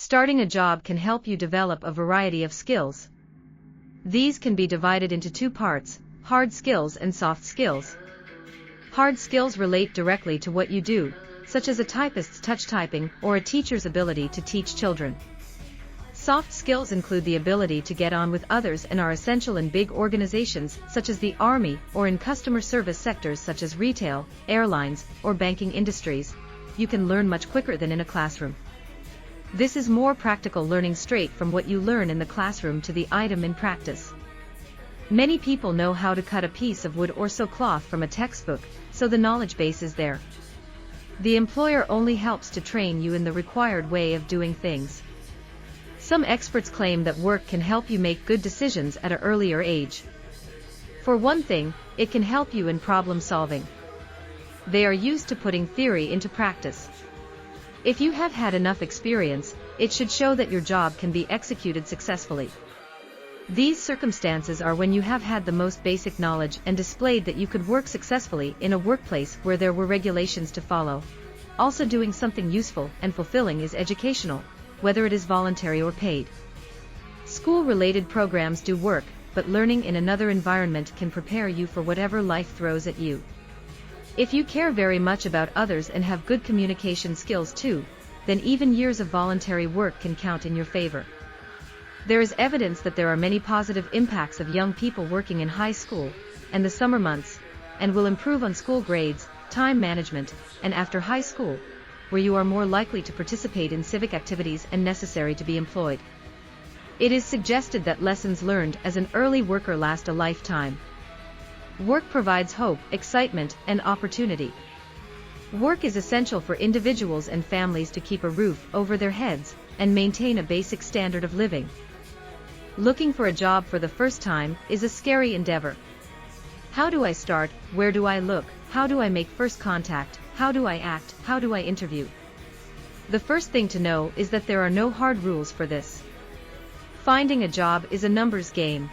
Starting a job can help you develop a variety of skills. These can be divided into two parts: hard skills and soft skills. Hard skills relate directly to what you do, such as a typist's touch typing or a teacher's ability to teach children. Soft skills include the ability to get on with others and are essential in big organizations such as the Army or in customer service sectors such as retail, airlines, or banking industries. You can learn much quicker than in a classroom. This is more practical learning, straight from what you learn in the classroom to the item in practice. Many people know how to cut a piece of wood or sew cloth from a textbook, so the knowledge base is there. The employer only helps to train you in the required way of doing things. Some experts claim that work can help you make good decisions at an earlier age. For one thing, it can help you in problem solving. They are used to putting theory into practice. If you have had enough experience, it should show that your job can be executed successfully. These circumstances are when you have had the most basic knowledge and displayed that you could work successfully in a workplace where there were regulations to follow. Also, doing something useful and fulfilling is educational, whether it is voluntary or paid. School-related programs do work, but learning in another environment can prepare you for whatever life throws at you. If you care very much about others and have good communication skills too, then even years of voluntary work can count in your favor. There is evidence that there are many positive impacts of young people working in high school and the summer months, and will improve on school grades, time management, and after high school, where you are more likely to participate in civic activities and necessary to be employed. It is suggested that lessons learned as an early worker last a lifetime. Work provides hope, excitement, and opportunity. Work is essential for individuals and families to keep a roof over their heads and maintain a basic standard of living. Looking for a job for the first time is a scary endeavor. How do I start? Where do I look? How do I make first contact? How do I act? How do I interview? The first thing to know is that there are no hard rules for this. Finding a job is a numbers game.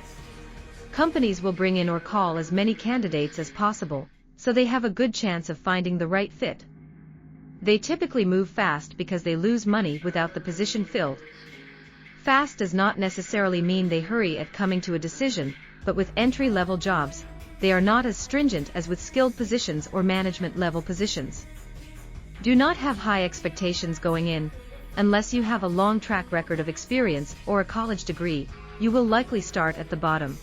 Companies will bring in or call as many candidates as possible, so they have a good chance of finding the right fit. They typically move fast because they lose money without the position filled. Fast does not necessarily mean they hurry at coming to a decision, but with entry-level jobs, they are not as stringent as with skilled positions or management-level positions. Do not have high expectations going in. Unless you have a long track record of experience or a college degree, you will likely start at the bottom.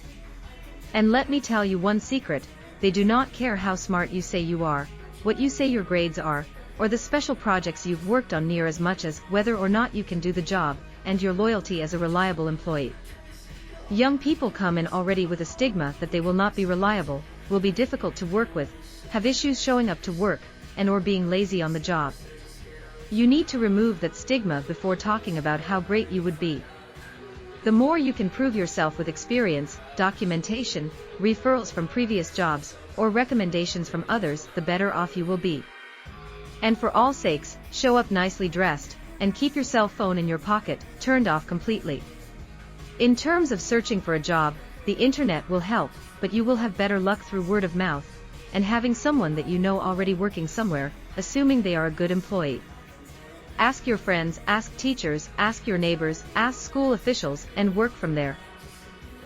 And let me tell you one secret: they do not care how smart you say you are, what you say your grades are, or the special projects you've worked on near as much as whether or not you can do the job and your loyalty as a reliable employee. Young people come in already with a stigma that they will not be reliable, will be difficult to work with, have issues showing up to work, and or being lazy on the job. You need to remove that stigma before talking about how great you would be. The more you can prove yourself with experience, documentation, referrals from previous jobs, or recommendations from others, the better off you will be. And for all sakes, show up nicely dressed, and keep your cell phone in your pocket, turned off completely. In terms of searching for a job, the internet will help, but you will have better luck through word of mouth, and having someone that you know already working somewhere, assuming they are a good employee. Ask your friends, ask teachers, ask your neighbors, ask school officials, and work from there.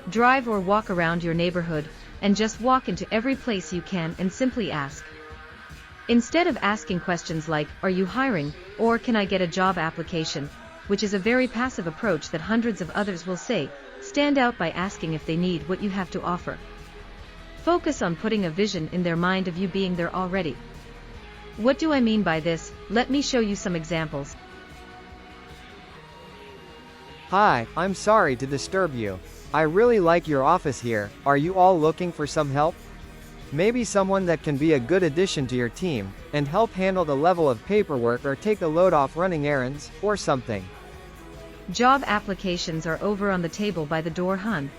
Drive or walk around your neighborhood, and just walk into every place you can and simply ask. Instead of asking questions like, "Are you hiring?" or "Can I get a job application?" which is a very passive approach that hundreds of others will say, stand out by asking if they need what you have to offer. Focus on putting a vision in their mind of you being there already. What do I mean by this? Let me show you some examples. Hi, I'm sorry to disturb you. I really like your office here. Are you all looking for some help? Maybe someone that can be a good addition to your team, and help handle the level of paperwork or take the load off running errands, or something. Job applications are over on the table by the door, hun.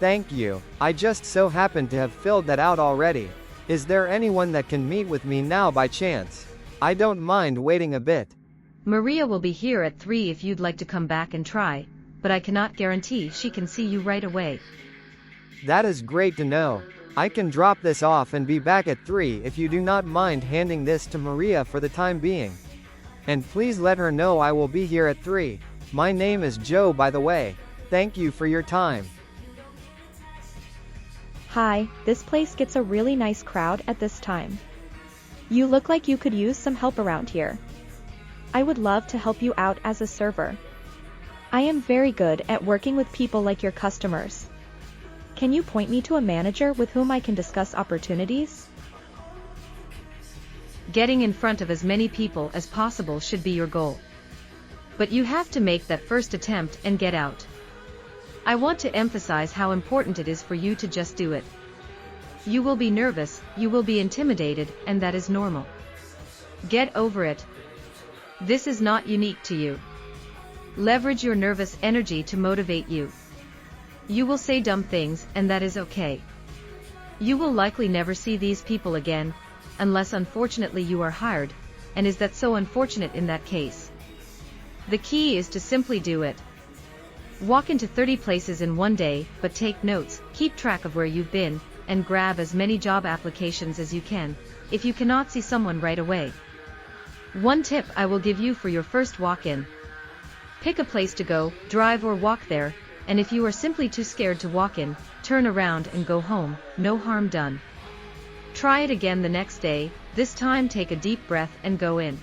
Thank you. I just so happen to have filled that out already. Is there anyone that can meet with me now by chance? I don't mind waiting a bit. Maria will be here at 3 if you'd like to come back and try, but I cannot guarantee she can see you right away. That is great to know. I can drop this off and be back at 3 if you do not mind handing this to Maria for the time being. And please let her know I will be here at 3. My name is Joe, by the way. Thank you for your time. Hi, this place gets a really nice crowd at this time. You look like you could use some help around here. I would love to help you out as a server. I am very good at working with people like your customers. Can you point me to a manager with whom I can discuss opportunities? Getting in front of as many people as possible should be your goal. But you have to make that first attempt and get out. I want to emphasize how important it is for you to just do it. You will be nervous, you will be intimidated, and that is normal. Get over it. This is not unique to you. Leverage your nervous energy to motivate you. You will say dumb things, and that is okay. You will likely never see these people again, unless unfortunately you are hired, and is that so unfortunate in that case? The key is to simply do it. Walk into 30 places in one day, but take notes, keep track of where you've been, and grab as many job applications as you can, if you cannot see someone right away. One tip I will give you for your first walk-in. Pick a place to go, drive or walk there, and if you are simply too scared to walk in, turn around and go home, no harm done. Try it again the next day, this time take a deep breath and go in.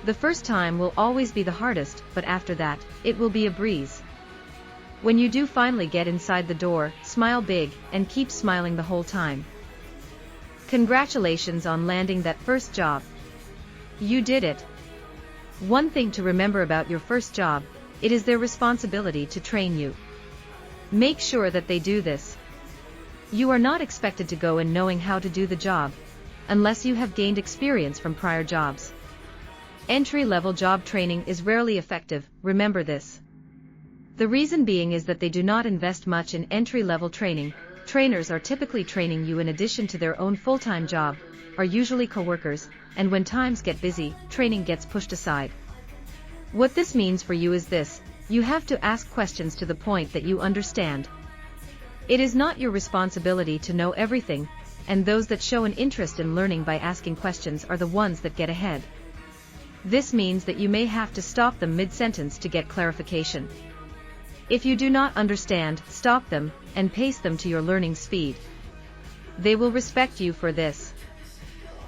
The first time will always be the hardest, but after that, it will be a breeze. When you do finally get inside the door, smile big, and keep smiling the whole time. Congratulations on landing that first job. You did it. One thing to remember about your first job, it is their responsibility to train you. Make sure that they do this. You are not expected to go in knowing how to do the job, unless you have gained experience from prior jobs. Entry-level job training is rarely effective, remember this. The reason being is that they do not invest much in entry-level training. Trainers are typically training you in addition to their own full-time job, are usually co-workers, and when times get busy, training gets pushed aside. What this means for you is this: you have to ask questions to the point that you understand. It is not your responsibility to know everything, and those that show an interest in learning by asking questions are the ones that get ahead. This means that you may have to stop them mid-sentence to get clarification. If you do not understand, stop them, and pace them to your learning speed. They will respect you for this.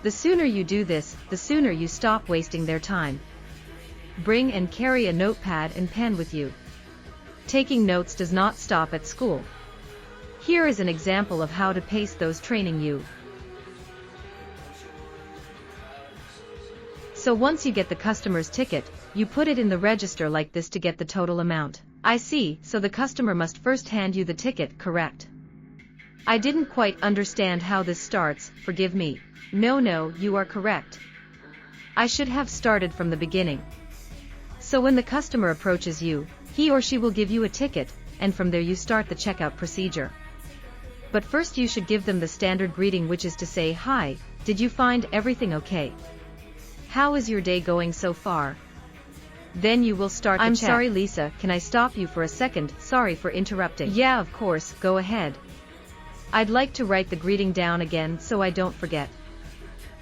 The sooner you do this, the sooner you stop wasting their time. Bring and carry a notepad and pen with you. Taking notes does not stop at school. Here is an example of how to pace those training you. So once you get the customer's ticket, you put it in the register like this to get the total amount. I see, so the customer must first hand you the ticket, correct? I didn't quite understand how this starts, forgive me. No, you are correct. I should have started from the beginning. So when the customer approaches you, he or she will give you a ticket, and from there you start the checkout procedure. But first you should give them the standard greeting, which is to say, "Hi, did you find everything okay? How is your day going so far?" Then you will start the I'm check. Sorry Lisa, can I stop you for a second? Sorry for interrupting. Yeah, of course, go ahead. I'd like to write the greeting down again so I don't forget.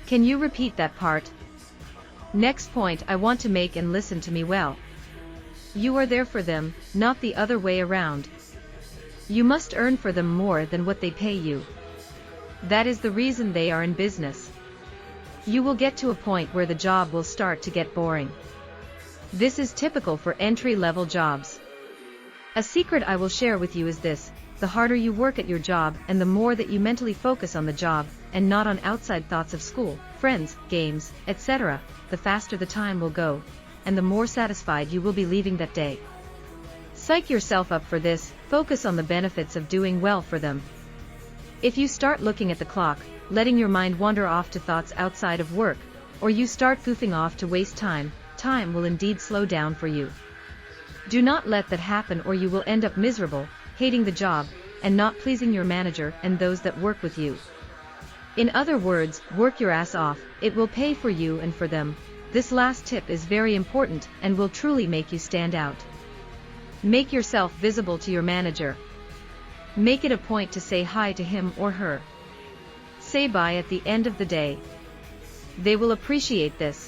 Can you repeat that part? Next point I want to make, and listen to me well. You are there for them, not the other way around. You must earn for them more than what they pay you. That is the reason they are in business. You will get to a point where the job will start to get boring. This is typical for entry-level jobs. A secret I will share with you is this: the harder you work at your job and the more that you mentally focus on the job, and not on outside thoughts of school, friends, games, etc., the faster the time will go, and the more satisfied you will be leaving that day. Psych yourself up for this, focus on the benefits of doing well for them. If you start looking at the clock, letting your mind wander off to thoughts outside of work, or you start goofing off to waste time, time will indeed slow down for you. Do not let that happen, or you will end up miserable, hating the job, and not pleasing your manager and those that work with you. In other words, work your ass off, it will pay for you and for them. This last tip is very important and will truly make you stand out. Make yourself visible to your manager. Make it a point to say hi to him or her. Say bye at the end of the day. They will appreciate this.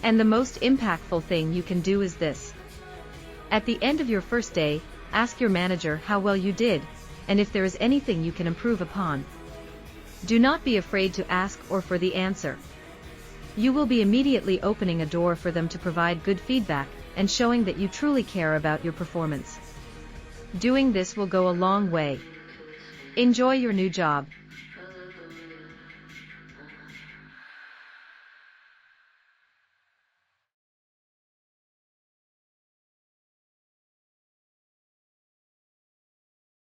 And the most impactful thing you can do is this. At the end of your first day, ask your manager how well you did, and if there is anything you can improve upon. Do not be afraid to ask or for the answer. You will be immediately opening a door for them to provide good feedback, and showing that you truly care about your performance. Doing this will go a long way. Enjoy your new job.